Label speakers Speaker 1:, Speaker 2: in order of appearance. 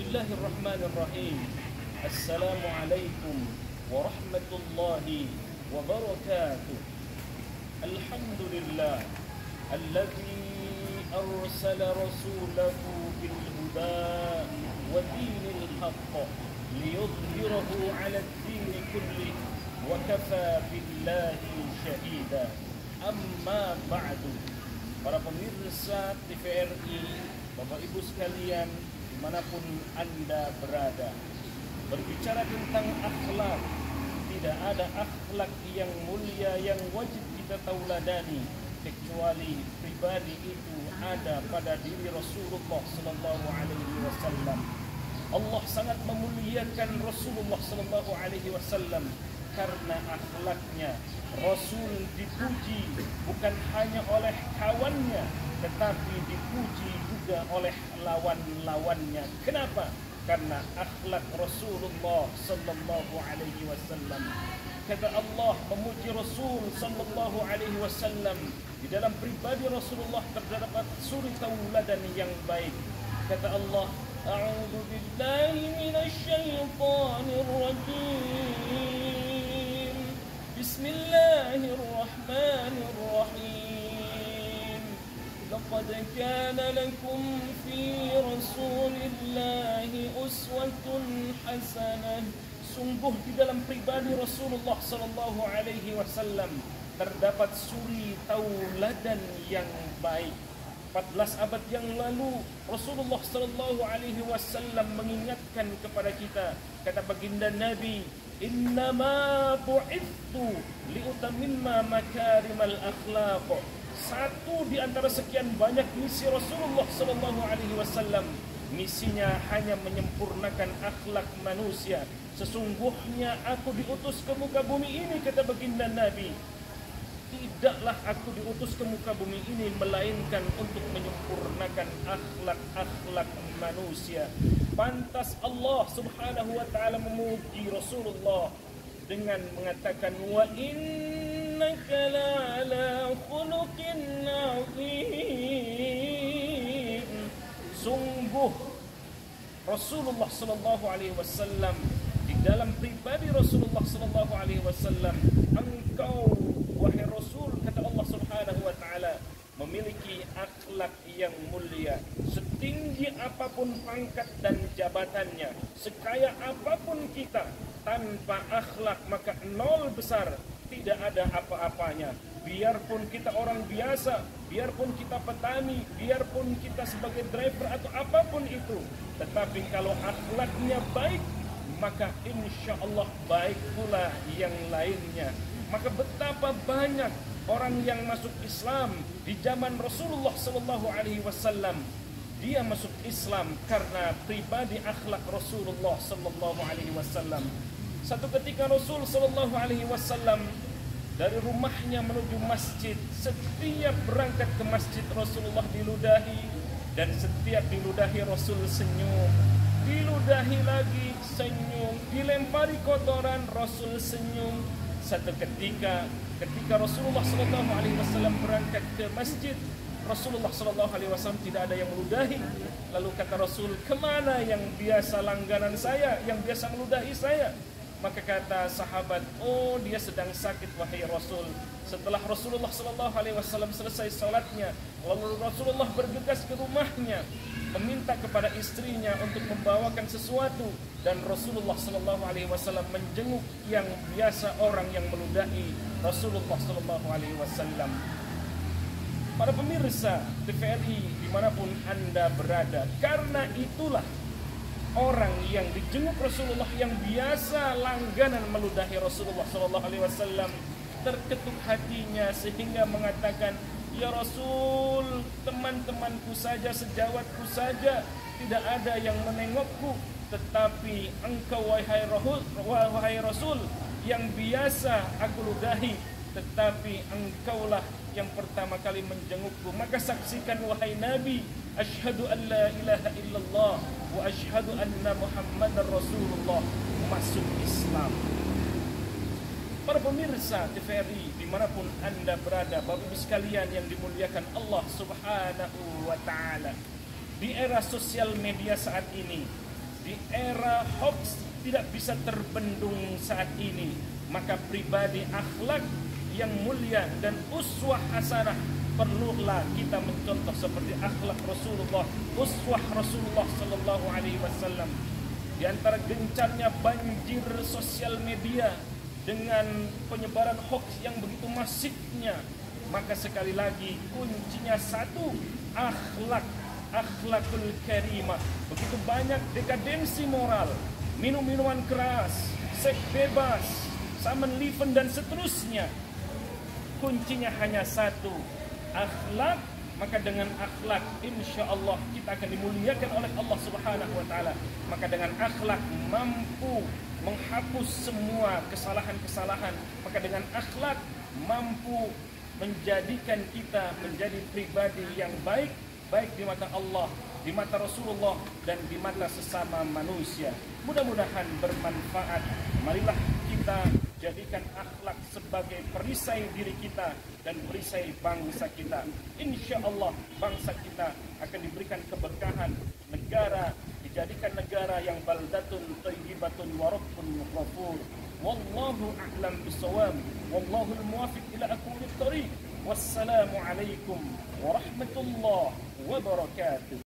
Speaker 1: Bismillahirrahmanirrahim. Assalamualaikum warahmatullahi wabarakatuh. Alhamdulillah alladzi arsala rasulahu bil huda wa dinil haqq liyudhhirahu 'ala ad-din kullih wa kafa billahi syahida. Amma ba'du. Para pemirsa TVRI, Bapak Ibu sekalian, dimanapun Anda berada, berbicara tentang akhlak, tidak ada akhlak yang mulia yang wajib kita tauladani kecuali pribadi itu ada pada diri Rasulullah sallallahu alaihi wasallam. Allah sangat memuliakan Rasulullah sallallahu alaihi wasallam karena akhlaknya. Rasul dipuji bukan hanya oleh kawannya, tetapi dipuji juga oleh lawan-lawannya. Kenapa? Karena akhlak Rasulullah sallallahu alaihi wasallam. Kata Allah memuji Rasul sallallahu alaihi wasallam, di dalam pribadi Rasulullah terdapat suri tauladan yang baik. Kata Allah, a'udzu billahi minasy syaithanir rajim. Bismillahirrahmanirrahim. Laqad kana lakum fi Rasulillahi uswatun hasanah. Sungguh di dalam pribadi Rasulullah sallallahu alaihi wasallam terdapat suri tauladan yang baik. 14 abad yang lalu Rasulullah sallallahu alaihi wasallam mengingatkan kepada kita, kata baginda Nabi, innama bu'ithu liutamimma makarimal akhlaq. Satu di antara sekian banyak misi Rasulullah sallallahu alaihi wasallam, misinya hanya menyempurnakan akhlak manusia. Sesungguhnya aku diutus ke muka bumi ini, kata baginda Nabi, tidaklah aku diutus ke muka bumi ini melainkan untuk menyempurnakan akhlak-akhlak manusia. Pantas Allah subhanahu wa ta'ala memuji Rasulullah dengan mengatakan, wa innaka la'ala khuluqin 'azim. Sungguh Rasulullah sallallahu alaihi wasallam, di dalam pribadi Rasulullah sallallahu alaihi wasallam, engkau wahai Rasul, kata Allah subhanahu wa ta'ala, memiliki akhlak yang mulia. Setinggi apapun pangkat dan jabatannya, sekaya apapun kita, tanpa akhlak maka nol besar, tidak ada apa-apanya. Biarpun kita orang biasa, biarpun kita petani, biarpun kita sebagai driver atau apapun itu, tetapi kalau akhlaknya baik, maka insya Allah baik pula yang lainnya. Maka betapa banyak orang yang masuk Islam di zaman Rasulullah sallallahu alaihi wasallam. Dia masuk Islam karena pribadi akhlak Rasulullah sallallahu alaihi wasallam. Satu ketika Rasul sallallahu alaihi wasallam dari rumahnya menuju masjid, setiap berangkat ke masjid Rasulullah diludahi, dan setiap diludahi Rasul senyum, diludahi lagi senyum, dilempari kotoran Rasul senyum. Satu ketika Rasulullah sallallahu alaihi wasallam berangkat ke masjid, Rasulullah sallallahu alaihi wasallam tidak ada yang meludahi. Lalu kata Rasul, kemana yang biasa langganan saya, yang biasa meludahi saya? Maka kata sahabat, oh dia sedang sakit wahai Rasul. Setelah Rasulullah sallallahu alaihi wasallam selesai salatnya, lalu Rasulullah bergegas ke rumahnya, meminta kepada istrinya untuk membawakan sesuatu, dan Rasulullah sallallahu alaihi wasallam menjenguk yang biasa orang yang meludahi Rasulullah sallallahu alaihi wasallam. Para pemirsa TVRI dimanapun Anda berada, karena itulah orang yang dijenguk Rasulullah, yang biasa langganan meludahi Rasulullah sallallahu alaihi wasallam, terketuk hatinya sehingga mengatakan, ya Rasul, teman-temanku saja, sejawatku saja tidak ada yang menengokku, tetapi engkau wahai Rasul yang biasa aku ludahi, tetapi engkaulah yang pertama kali menjengukku. Maka saksikan wahai Nabi, asyhadu an la ilaha illallah wa asyhadu anna Muhammadar Rasulullah, masuk Islam. Para pemirsa TVRI dimanapun Anda berada, Bapak Ibu sekalian yang dimuliakan Allah Subhanahu wa Ta'ala, di era sosial media saat ini, di era hoax tidak bisa terbendung saat ini, maka pribadi akhlak yang mulia dan uswah hasanah perlulah kita mencontoh seperti akhlak Rasulullah, uswah Rasulullah sallallahu alaihi wasallam. Di antara gencarnya banjir sosial media dengan penyebaran hoax yang begitu masifnya, maka sekali lagi kuncinya satu, akhlak, akhlakul karimah. Begitu banyak dekadensi moral, minum-minuman keras, seks bebas, samen liven dan seterusnya. Kuncinya hanya satu, akhlak. Maka dengan akhlak insya Allah kita akan dimuliakan oleh Allah Subhanahu wa ta'ala. Maka dengan akhlak mampu menghapus semua kesalahan-kesalahan. Maka dengan akhlak mampu menjadikan kita menjadi pribadi yang baik, baik di mata Allah, di mata Rasulullah, dan di mata sesama manusia. Mudah-mudahan bermanfaat. Marilah kita jadikan akhlak sebagai perisai diri kita dan perisai bangsa kita. Insya Allah bangsa kita akan diberikan keberkahan, negara dijadikan negara yang baldatun thayyibatun wa rabbun ghafur. Wallahu a'lam bissawab. Wallahu al-muwafiq ila aqwamit thariq. Wassalamu alaikum warahmatullahi wabarakatuh.